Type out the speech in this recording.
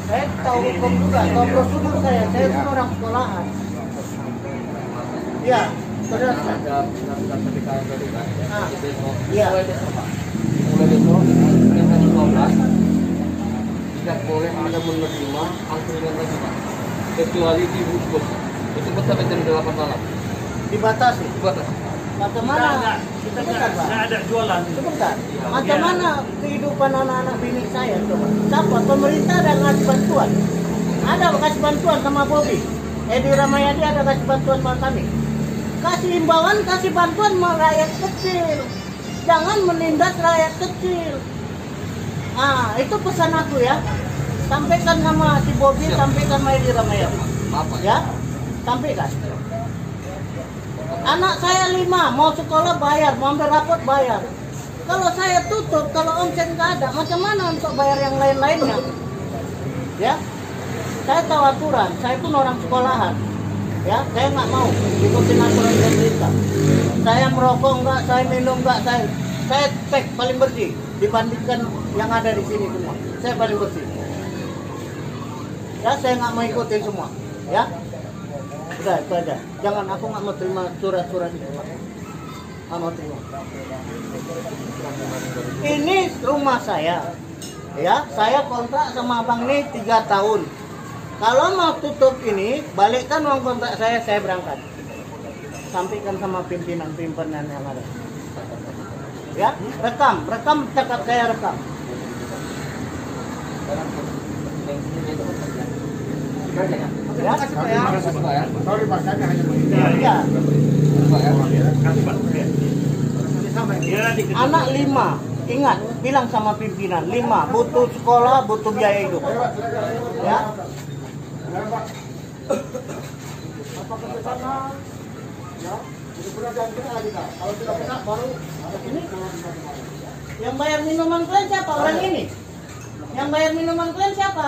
Saya tahu hukum juga, tahu prosedur saya pun orang sekolahan. Iya, terus ada sertifikat tadi kan. Iya. Mulai besok yang tanggal 12 tidak boleh ada menerima angkringan lagi Pak, kecuali di bus. Itu sampai jam 8 malam. Dibatasi. Dibatasi. Macam mana? Kita nggak ada jualan. Sebentar. Macam mana kehidupan anak-anak bini saya coba? Siapa? Pemerintah ada ngasih bantuan. Ada kasih bantuan sama Bobi. Edi Ramayadi ada kasih bantuan sama kami. Kasih imbauan, kasih bantuan sama rakyat kecil. Jangan menindas rakyat kecil. Ah, itu pesan aku ya. Sampaikan sama si Bobi, sampaikan sama Edi Ramayadi. Ya, sampaikan. Anak saya 5, mau sekolah bayar, mau ambil rapot bayar. Kalau saya tutup, kalau omset nggak ada, macam mana untuk bayar yang lain-lainnya? Ya, saya tahu aturan, saya pun orang sekolahan. Ya, saya nggak mau ikutin aturan pemerintah. Saya merokok nggak, saya minum nggak, saya cek paling bersih dibandingkan yang ada di sini semua. Saya paling bersih. Ya, saya nggak mau ikutin semua. Ya. Udah, itu aja. Jangan, aku nggak mau terima surat-surat itu. Nggak mau terima. Ini rumah saya. Ya, saya kontrak sama abang ini 3 tahun. Kalau mau tutup ini, balikkan uang kontrak saya berangkat. Sampaikan sama pimpinan-pimpinan yang ada. Ya, rekam cakap saya rekam. Terima kasih Pak ya. Sorry Pak, saya hanya Ya. Anak 5, ingat, bilang sama pimpinan 5, butuh sekolah, butuh biaya hidup. Ya. Apa ke sana? Ya, sudah jangan kita lagi Kak. Kalau tidak bisa baru ini. Yang bayar minuman kalian siapa? Orang ini. Yang bayar minuman kalian siapa?